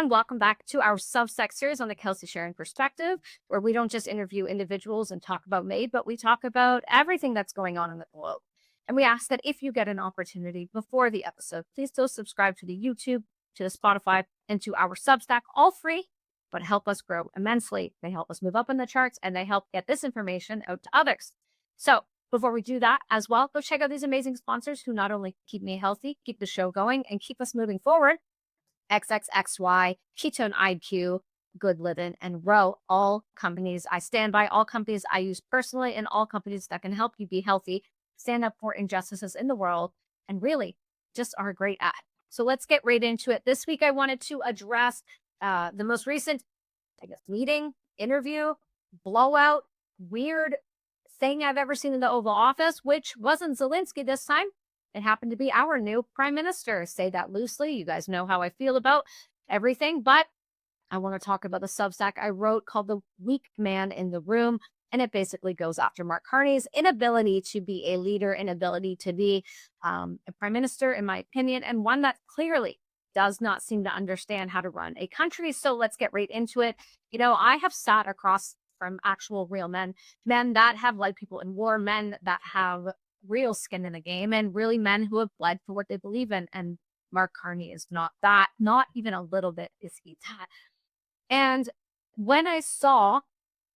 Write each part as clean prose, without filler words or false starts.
everyone. Welcome back to our Substack series on the Kelsi Sheren Perspective, where we don't just interview individuals and talk about MADE, but we talk about everything that's going on in the globe. And we ask that if you get an opportunity before the episode, please still subscribe to the YouTube, to the Spotify, and to our Substack, all free, but help us grow immensely. They help us move up in the charts, and they help get this information out to others. So before we do that as well, go check out these amazing sponsors who not only keep me healthy, keep the show going, and keep us moving forward. XXXY, Ketone IQ, Good Living, and Row, all companies I stand by, all companies I use personally, and all companies that can help you be healthy, stand up for injustices in the world, and really just are great at. So let's get right into it. This week, I wanted to address the most recent, meeting, interview, blowout, weird thing I've ever seen in the Oval Office, which wasn't Zelensky this time. It happened to be our new prime minister. Say that loosely. You guys know how I feel about everything, but I want to talk about the Substack I wrote called The Weak Man in the Room. And it basically goes after Mark Carney's inability to be a leader, inability to be a prime minister, in my opinion, and one that clearly does not seem to understand how to run a country. So let's get right into it. I have sat across from actual real men that have led people in war, men that have real skin in the game, and really men who have bled for what they believe in. And Mark Carney is not that, not even a little bit is he that. And when I saw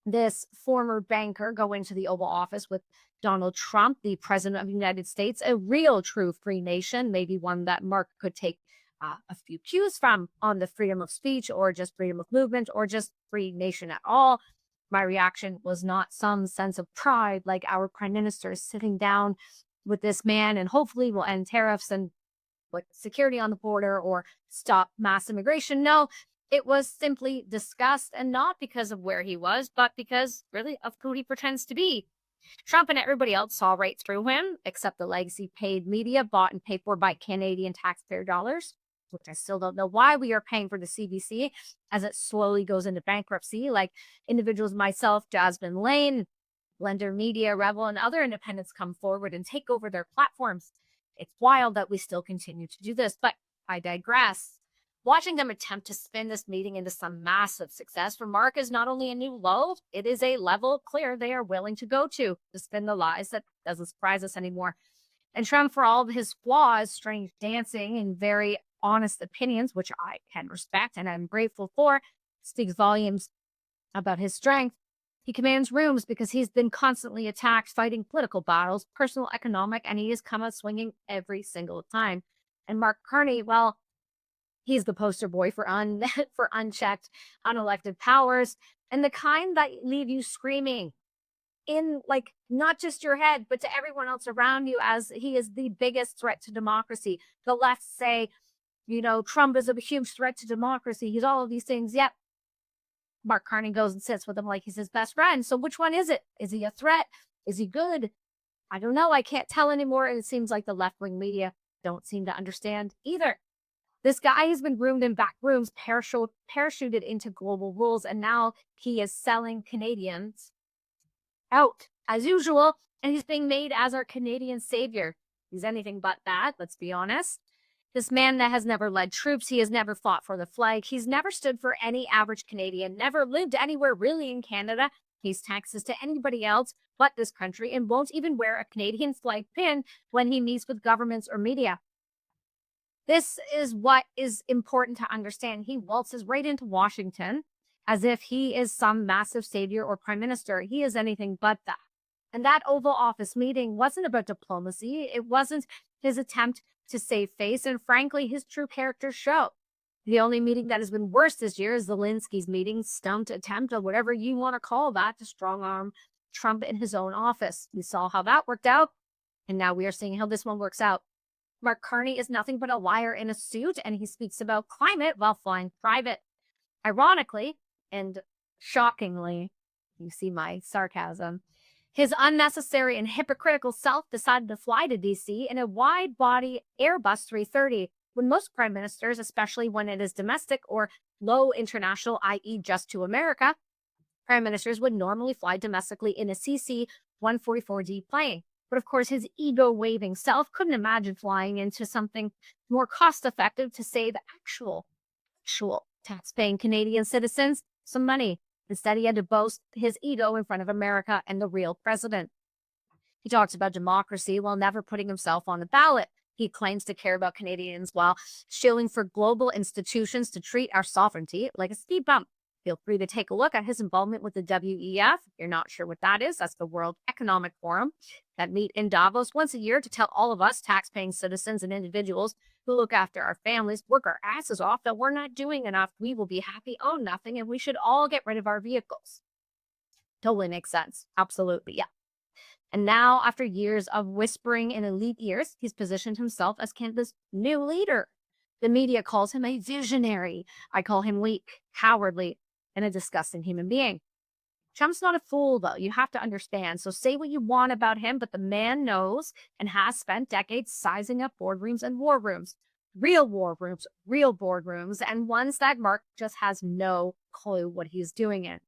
this former banker go into the Oval Office with Donald Trump, the president of the United States, a real true free nation, maybe one that Mark could take a few cues from on the freedom of speech or just freedom of movement or just free nation at all, my reaction was not some sense of pride like our prime minister is sitting down with this man and hopefully will end tariffs and put security on the border or stop mass immigration. No, it was simply disgust, and not because of where he was, but because really of who he pretends to be. Trump and everybody else saw right through him, except the legacy paid media bought and paid for by Canadian taxpayer dollars, which I still don't know why we are paying for the CBC as it slowly goes into bankruptcy, like individuals, myself, Jasmine Lane, Blender Media, Rebel, and other independents come forward and take over their platforms. It's wild that we still continue to do this, but I digress. Watching them attempt to spin this meeting into some massive success for Mark is not only a new low, it is a level clear they are willing to go to spin the lies that doesn't surprise us anymore. And Trump, for all of his flaws, strange dancing, and very honest opinions, which I can respect and I'm grateful for, speaks volumes about his strength. He commands rooms because he's been constantly attacked, fighting political battles, personal, economic, and he has come out swinging every single time. And Mark Carney, well, he's the poster boy for for unchecked, unelected powers, and the kind that leave you screaming in, like, not just your head, but to everyone else around you, as he is the biggest threat to democracy. The left say, Trump is a huge threat to democracy. He's all of these things. Yep. Mark Carney goes and sits with him like he's his best friend. So which one is it? Is he a threat? Is he good? I don't know. I can't tell anymore. And it seems like the left-wing media don't seem to understand either. This guy has been groomed in back rooms, parachuted into global rules, and now he is selling Canadians out as usual, and he's being made as our Canadian savior. He's anything but that, let's be honest. This man that has never led troops, he has never fought for the flag, he's never stood for any average Canadian, never lived anywhere really in Canada. He's taxes to anybody else but this country and won't even wear a Canadian flag pin when he meets with governments or media. This is what is important to understand. He waltzes right into Washington as if he is some massive savior or prime minister. He is anything but that. And that Oval Office meeting wasn't about diplomacy. It wasn't his attempt to save face. And frankly, his true character show. The only meeting that has been worse this year is Zelensky's meeting, stunt attempt, or whatever you want to call that, to strong arm Trump in his own office. We saw how that worked out. And now we are seeing how this one works out. Mark Carney is nothing but a liar in a suit, and he speaks about climate while flying private. Ironically, and shockingly, you see my sarcasm, his unnecessary and hypocritical self decided to fly to D.C. in a wide-body Airbus 330, when most prime ministers, especially when it is domestic or low international, i.e. just to America, prime ministers would normally fly domestically in a CC-144D plane. But of course, his ego-waving self couldn't imagine flying into something more cost-effective to say the actual tax-paying Canadian citizens some money. Instead, he had to boast his ego in front of America and the real president. He talks about democracy while never putting himself on the ballot. He claims to care about Canadians while shilling for global institutions to treat our sovereignty like a speed bump. Feel free to take a look at his involvement with the WEF. If you're not sure what that is, that's the World Economic Forum that meet in Davos once a year to tell all of us tax-paying citizens and individuals who look after our families, work our asses off, that we're not doing enough. We will be happy, own nothing, and we should all get rid of our vehicles. Totally makes sense. Absolutely. Yeah. And now, after years of whispering in elite ears, he's positioned himself as Canada's new leader. The media calls him a visionary. I call him weak, cowardly, and a disgusting human being. Trump's not a fool, though. You have to understand. So say what you want about him, but the man knows and has spent decades sizing up boardrooms and war rooms. Real war rooms, real boardrooms, and ones that Mark just has no clue what he's doing in.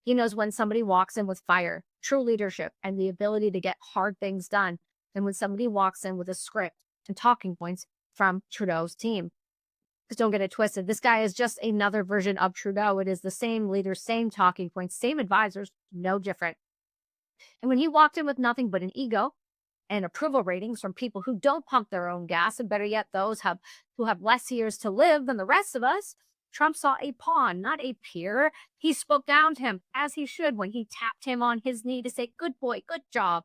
He knows when somebody walks in with fire, true leadership, and the ability to get hard things done, and when somebody walks in with a script and talking points from Trudeau's team. Because don't get it twisted, this guy is just another version of Trudeau. It is the same leaders, same talking points, same advisors, no different. And when he walked in with nothing but an ego and approval ratings from people who don't pump their own gas, and better yet, those who have less years to live than the rest of us, Trump saw a pawn, not a peer. He spoke down to him, as he should, when he tapped him on his knee to say, "Good boy, good job."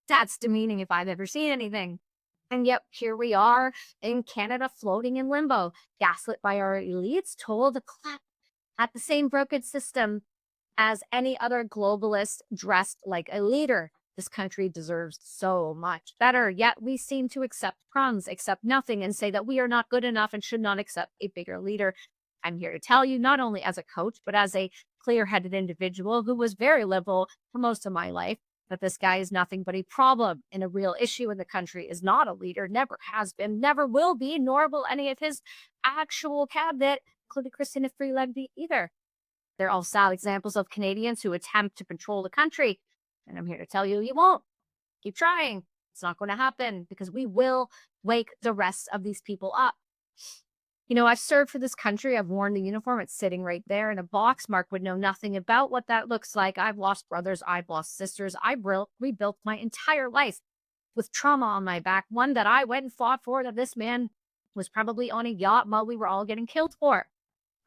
That's demeaning if I've ever seen anything. And yet here we are in Canada, floating in limbo, gaslit by our elites, told to clap at the same broken system as any other globalist dressed like a leader. This country deserves so much better, yet we seem to accept crumbs, accept nothing, and say that we are not good enough and should not accept a bigger leader. I'm here to tell you, not only as a coach, but as a clear-headed individual who was very liberal for most of my life, that this guy is nothing but a problem and a real issue in the country, is not a leader, never has been, never will be, nor will any of his actual cabinet, including Christina Freeland, be either. They're all sad examples of Canadians who attempt to control the country. And I'm here to tell you, you won't. Keep trying. It's not going to happen, because we will wake the rest of these people up. You know, I've served for this country. I've worn the uniform. It's sitting right there in a box. Mark would know nothing about what that looks like. I've lost brothers. I've lost sisters. I rebuilt my entire life with trauma on my back, one that I went and fought for, that this man was probably on a yacht while we were all getting killed for.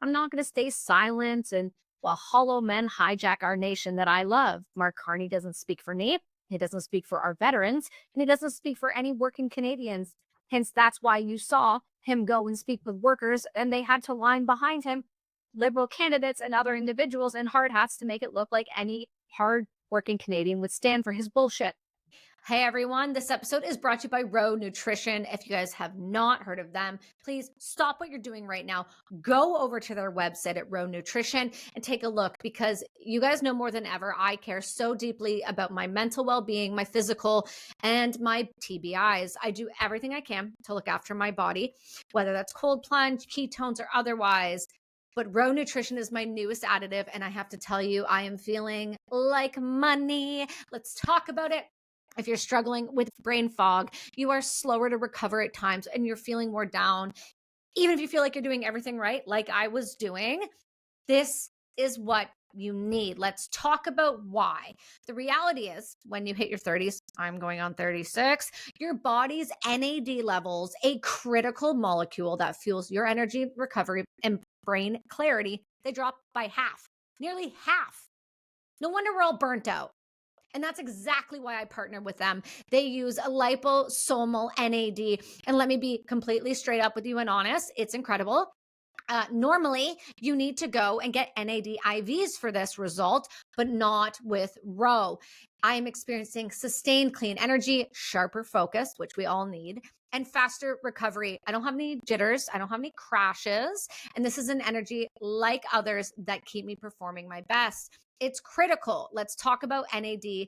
I'm not going to stay silent and while hollow men hijack our nation that I love. Mark Carney doesn't speak for me. He doesn't speak for our veterans, and he doesn't speak for any working Canadians. Hence, that's why you saw him go and speak with workers, and they had to line behind him Liberal candidates and other individuals in hard hats to make it look like any hard-working Canadian would stand for his bullshit. Hey everyone, this episode is brought to you by Row Nutrition. If you guys have not heard of them, please stop what you're doing right now. Go over to their website at Row Nutrition and take a look, because you guys know more than ever, I care so deeply about my mental well-being, my physical, and my TBIs. I do everything I can to look after my body, whether that's cold plunge, ketones, or otherwise. But Row Nutrition is my newest additive, and I have to tell you, I am feeling like money. Let's talk about it. If you're struggling with brain fog, you are slower to recover at times, and you're feeling more down, even if you feel like you're doing everything right, like I was doing, this is what you need. Let's talk about why. The reality is, when you hit your 30s, I'm going on 36, your body's NAD levels, a critical molecule that fuels your energy, recovery, and brain clarity, they drop by half, nearly half. No wonder we're all burnt out. And that's exactly why I partner with them. They use a liposomal NAD. And let me be completely straight up with you and honest, it's incredible. Normally, you need to go and get NAD IVs for this result, but not with Row. I am experiencing sustained clean energy, sharper focus, which we all need, and faster recovery. I don't have any jitters. I don't have any crashes. And this is an energy like others that keep me performing my best. It's critical. Let's talk about NAD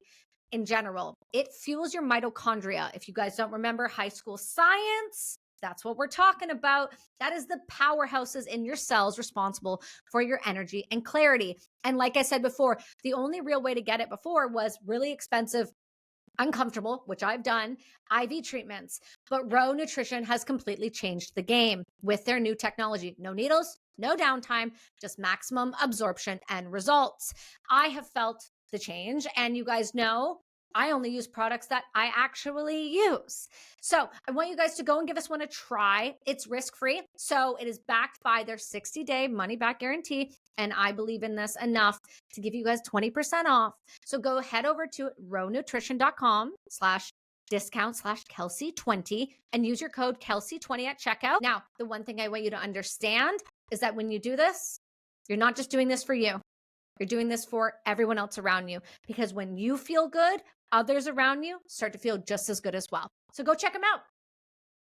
in general. It fuels your mitochondria. If you guys don't remember high school science, that's what we're talking about. That is the powerhouses in your cells responsible for your energy and clarity. And like I said before, the only real way to get it before was really expensive uncomfortable, which I've done, IV treatments. But Row Nutrition has completely changed the game with their new technology. No needles, no downtime, just maximum absorption and results. I have felt the change, and you guys know I only use products that I actually use. So I want you guys to go and give this one a try. It's risk-free. So it is backed by their 60-day money-back guarantee. And I believe in this enough to give you guys 20% off. So go head over to rownutrition.com/discount/Kelsi20 and use your code Kelsi20 at checkout. Now, the one thing I want you to understand is that when you do this, you're not just doing this for you. You're doing this for everyone else around you, because when you feel good, others around you start to feel just as good as well. So go check them out.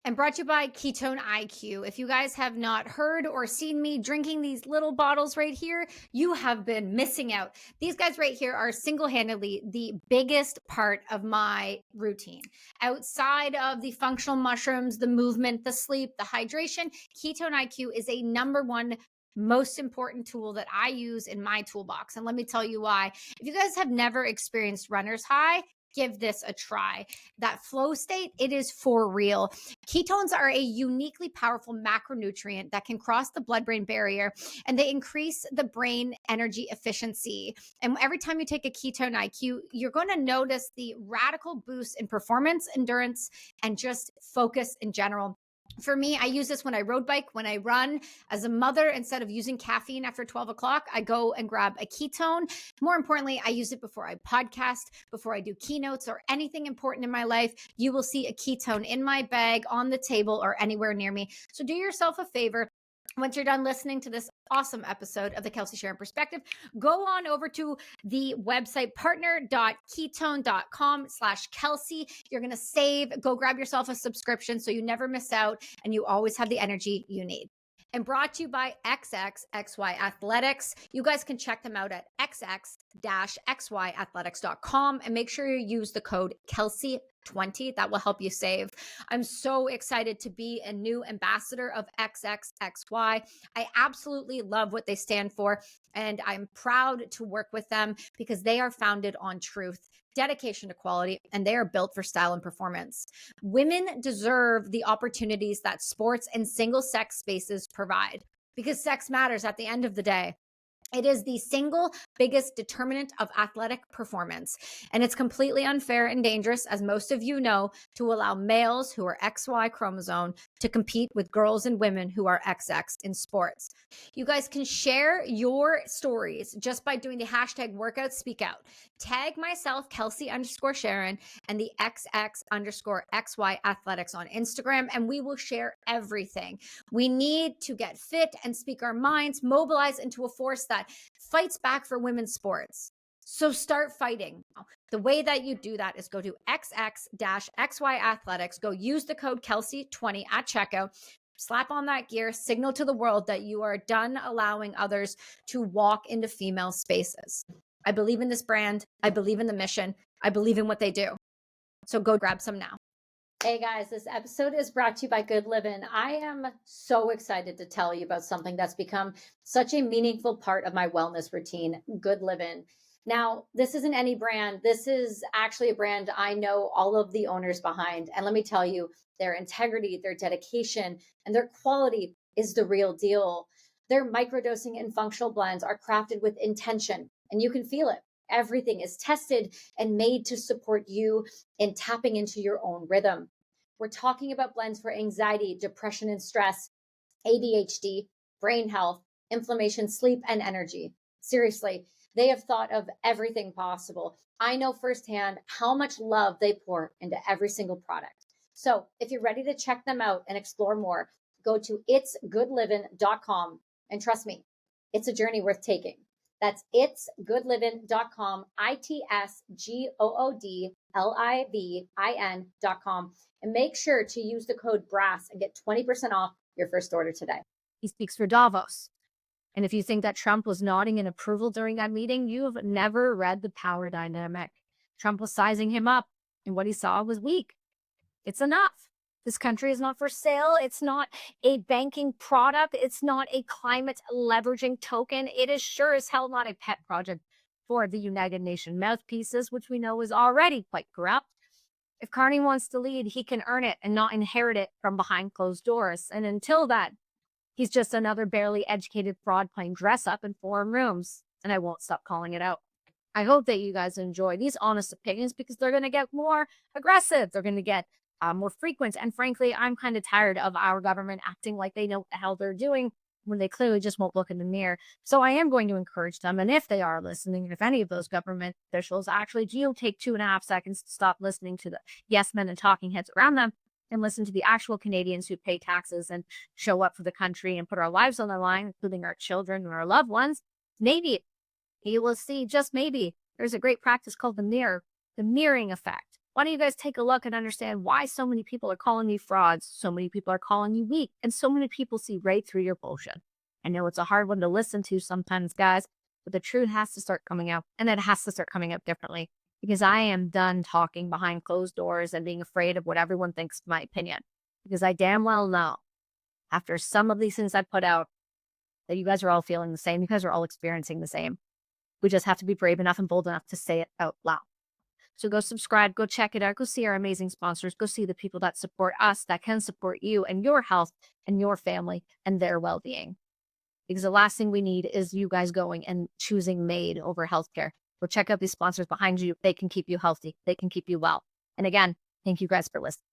And brought to you by Ketone IQ. If you guys have not heard or seen me drinking these little bottles right here, you have been missing out. These guys right here are single-handedly the biggest part of my routine. Outside of the functional mushrooms, the movement, the sleep, the hydration, Ketone IQ is a number one most important tool that I use in my toolbox. And let me tell you why. If you guys have never experienced runner's high, give this a try. That flow state, it is for real. Ketones are a uniquely powerful macronutrient that can cross the blood-brain barrier, and they increase the brain energy efficiency. And every time you take a Ketone IQ, you're going to notice the radical boost in performance, endurance, and just focus in general. For me, I use this when I road bike, when I run. As a mother, instead of using caffeine after 12 o'clock, I go and grab a ketone. More importantly, I use it before I podcast, before I do keynotes or anything important in my life. You will see a ketone in my bag, on the table, or anywhere near me. So do yourself a favor. Once you're done listening to this awesome episode of the Kelsi Sheren Perspective, go on over to the website partner.ketone.com/Kelsi. You're going to save, go grab yourself a subscription so you never miss out and you always have the energy you need. And brought to you by XXXY Athletics. You guys can check them out at xx-xyathletics.com and make sure you use the code Kelsi20. That will help you save. I'm so excited to be a new ambassador of XXXY. I absolutely love what they stand for, and I'm proud to work with them because they are founded on truth, dedication to quality, and they are built for style and performance. Women deserve the opportunities that sports and single-sex spaces provide, because sex matters at the end of the day. It is the single biggest determinant of athletic performance, and it's completely unfair and dangerous, as most of you know, to allow males who are XY chromosome to compete with girls and women who are XX in sports. You guys can share your stories just by doing the hashtag workout speak out. Tag myself, Kelsi_Sheren, and the XX_XY athletics on Instagram, and we will share everything. We need to get fit and speak our minds, mobilize into a force that fights back for women's sports. So start fighting. The way that you do that is go to XX-XY Athletics, go use the code Kelsi20 at checkout, slap on that gear, signal to the world that you are done allowing others to walk into female spaces. I believe in this brand. I believe in the mission. I believe in what they do. So go grab some now. Hey guys, this episode is brought to you by Good Living. I am so excited to tell you about something that's become such a meaningful part of my wellness routine, Good Living. Now, this isn't any brand. This is actually a brand I know all of the owners behind. And let me tell you, their integrity, their dedication, and their quality is the real deal. Their microdosing and functional blends are crafted with intention, and you can feel it. Everything is tested and made to support you in tapping into your own rhythm. We're talking about blends for anxiety, depression and stress, ADHD, brain health, inflammation, sleep, and energy. Seriously, they have thought of everything possible. I know firsthand how much love they pour into every single product. So if you're ready to check them out and explore more, go to itsgoodliving.com. And trust me, it's a journey worth taking. That's itsgoodliving.com, itsgoodlivin.com. And make sure to use the code BRASS and get 20% off your first order today. He speaks for Davos. And if you think that Trump was nodding in approval during that meeting, you have never read the power dynamic. Trump was sizing him up, and what he saw was weak. It's enough. This country is not for sale. It's not a banking product. It's not a climate leveraging token. It is sure as hell not a pet project for the United Nations mouthpieces, which we know is already quite corrupt. If Carney wants to lead, he can earn it and not inherit it from behind closed doors. And until that, he's just another barely educated fraud playing dress up in foreign rooms. And I won't stop calling it out. I hope that you guys enjoy these honest opinions because they're going to get more aggressive. They're going to get more frequent. And frankly, I'm kind of tired of our government acting like they know what the hell they're doing when they clearly just won't look in the mirror. So I am going to encourage them. And if they are listening, if any of those government officials actually do take 2.5 seconds to stop listening to the yes men and talking heads around them and listen to the actual Canadians who pay taxes and show up for the country and put our lives on the line, including our children and our loved ones, maybe you will see, just maybe, there's a great practice called the mirroring effect. Why don't you guys take a look and understand why so many people are calling you frauds, so many people are calling you weak, and so many people see right through your bullshit. I know it's a hard one to listen to sometimes, guys, but the truth has to start coming out, and it has to start coming out differently because I am done talking behind closed doors and being afraid of what everyone thinks of my opinion. Because I damn well know, after some of these things I put out, that you guys are all feeling the same. You guys are all experiencing the same. We just have to be brave enough and bold enough to say it out loud. So go subscribe, go check it out, go see our amazing sponsors, go see the people that support us, that can support you and your health and your family and their well-being. Because the last thing we need is you guys going and choosing MAID over healthcare. Go check out these sponsors behind you. They can keep you healthy. They can keep you well. And again, thank you guys for listening.